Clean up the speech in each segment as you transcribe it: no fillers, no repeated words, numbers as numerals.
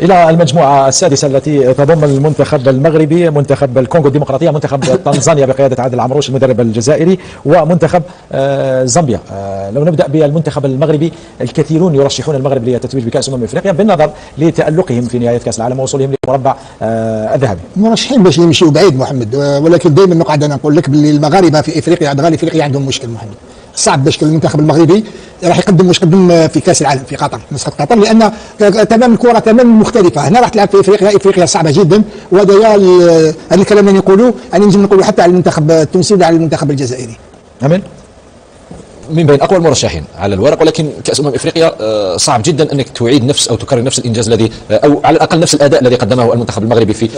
إلى المجموعة السادسة التي تضم المنتخب المغربي، منتخب الكونغو الديمقراطية، منتخب تنزانيا بقيادة عادل العمروش المدرب الجزائري، ومنتخب زامبيا. لو نبدأ بالمنتخب المغربي، الكثيرون يرشحون المغرب للتتويج بكأس أفريقيا بالنظر لتألقهم في نهاية كأس العالم ووصولهم للمربع الذهبي. مرشحين باش يمشيوا بعيد محمد، ولكن دائما نقعد انا نقول لك باللي المغاربه في افريقيا، ادغال افريقيا عندهم مشكل محمد. صعب باش المنتخب المغربي راح يقدم واش قدم في كاس العالم في قطر، نسخه قطر، لان تمام الكره تمام مختلفه. هنا راح تلعب في افريقيا، افريقيا صعبه جدا، وهذا هذا الكلام اللي نقولوا يعني نجم نقولوا حتى على المنتخب التونسي وعلى المنتخب الجزائري. امين. من بين اقوى المرشحين على الورق، ولكن كاس افريقيا صعب جدا انك تعيد نفس او تكرر نفس الانجاز الذي او على الاقل نفس الاداء الذي قدمه المنتخب المغربي في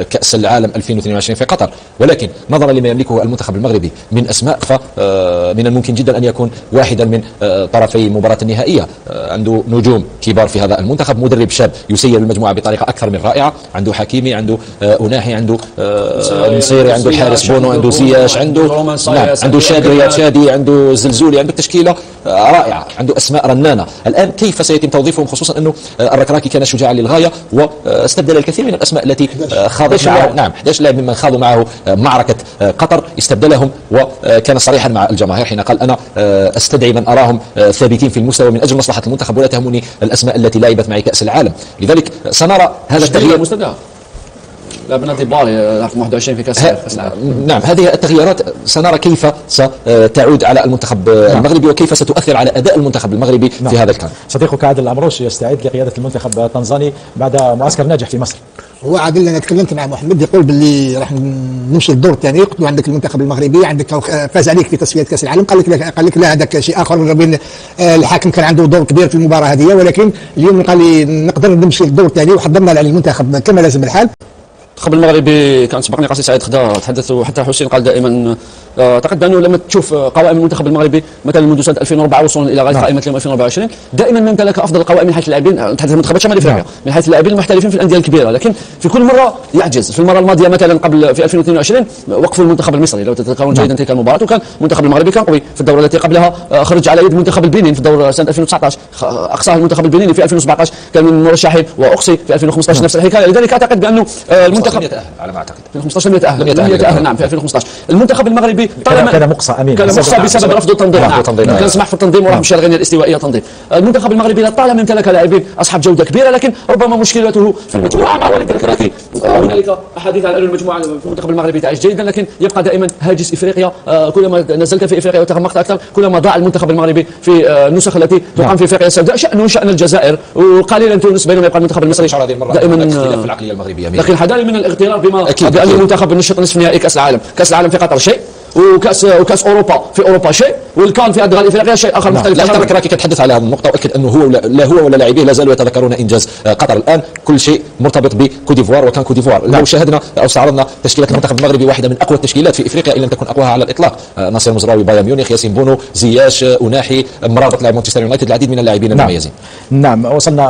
كاس العالم 2022 في قطر. ولكن نظرا لما يملكه المنتخب المغربي من اسماء، فمن الممكن جدا ان يكون واحدا من طرفي المباراه النهائيه. عنده نجوم كبار في هذا المنتخب، مدرب شاب يسير المجموعه بطريقه اكثر من رائعه، عنده حكيمي، عنده أناحي، عنده النصيري، عنده الحارس بونو، عنده زياش، عنده شادي رياض شادي، عنده زلزولي، عنده تشكيله رائعه، عنده اسماء رنانه. الان كيف سيتم توظيفهم، خصوصا انه الركراكي كان شجاعا للغايه واستبدل الكثير من الاسماء التي خاضت معه. نعم، 11 لاعب ممن خاضوا معه معركه قطر استبدلهم، وكان صريحا مع الجماهير حين قال انا استدعي من اراهم ثابتين في المستوى من اجل مصلحه المنتخب، ولا تهمني الاسماء التي لعبت معي كاس العالم. لذلك سنرى هذا التغيير. لا بنادي بالي 21 في كاس العالم. نعم، هذه التغييرات سنرى كيف ستعود على المنتخب المغربي وكيف ستؤثر على اداء المنتخب المغربي في هذا الكان. صديقك عادل العمروش يستعد لقياده المنتخب التنزاني بعد معسكر ناجح في مصر. هو عادل انا تكلمت مع محمد، يقول باللي راح نمشي للدور الثاني، يقولوا عندك المنتخب المغربي، عندك فاز عليك في تصفيات كاس العالم، قال لك لا هذاك شيء اخر، بين الحاكم كان عنده دور كبير في المباراه هذه، ولكن اليوم قال لي نقدر نمشي للدور الثاني وحضرنا على المنتخب كما لازم الحال. المنتخب المغربي كان سبقني قاسي سعيد خدا تحدث، وحتى حسين قال دائما اعتقد بانه لما تشوف قوائم المنتخب المغربي مثلا منذ سنه 2004 وصولا الى غايه قائمه اليوم 2024، دائما ما امتلك افضل القوائم من حيث اللاعبين، نتحدث عن منتخبات شمال افريقيا، من حيث اللاعبين المحترفين في الانديه الكبيره، لكن في كل مره يعجز. في المره الماضيه مثلا قبل في 2022 وقفوا المنتخب المصري لو تتذكرون جيدا تلك المباراه، وكان المنتخب المغربي كان قوي. في الدوره التي قبلها خرج على يد منتخب البنين في الدوره سنه 2019، اقصاه المنتخب البنيني في 2017 كان من المرشحين، واقصي في 2015 نفس الحكايه. لذلك اعتقد بانه المنتخب على ما اعتقد 2015 لم يتاهل. نعم، في 2015 المنتخب المغربي كان مقصى امين، كان مقصى بسبب رفض التنظيم. كان يسمح في التنظيم وراح مشى الغنيه الاستوائيه تنظيم. المنتخب المغربي لطالما امتلك لاعبين اصحاب جوده كبيره، لكن ربما مشكلته في المجموعه مع وليد الكراكي. هنالك احاديث على المجموعه في المنتخب المغربي تعيش جيدا، لكن يبقى دائما هاجس افريقيا. كلما نزلت في افريقيا وتغمقت اكثر كلما ضاع المنتخب المغربي في النسخ التي تقام في افريقيا السوداء، شان الجزائر وقليلا تونس، بينما يبقى المنتخب المصري دائما اختلاف العقليه المغربيه. لكن حذاري من الاغترار بان المنتخب نشط نصف نهائي كاس العالم. كاس العالم في قطر شيء، وكاس اوروبا في اوروبا شيء، والكان في ادغال افريقيا شيء اخر مختلف. لا الكراكي كتحدث على هذه النقطه، واكد انه هو لا هو ولا لاعبيه لا زالوا يتذكرون انجاز قطر. الان كل شيء مرتبط بكوديفوار، وكان كوديفوار لو شاهدنا او استعرضنا تشكيله المنتخب المغربي واحده من اقوى التشكيلات في افريقيا ان لم تكن اقواها على الاطلاق. ناصر مزراوي، بايرن ميونخ، ياسين بونو، زياش، أناحي، مرابط لاعب مانشستر يونايتد، العديد من اللاعبين المميزين. نعم، وصلنا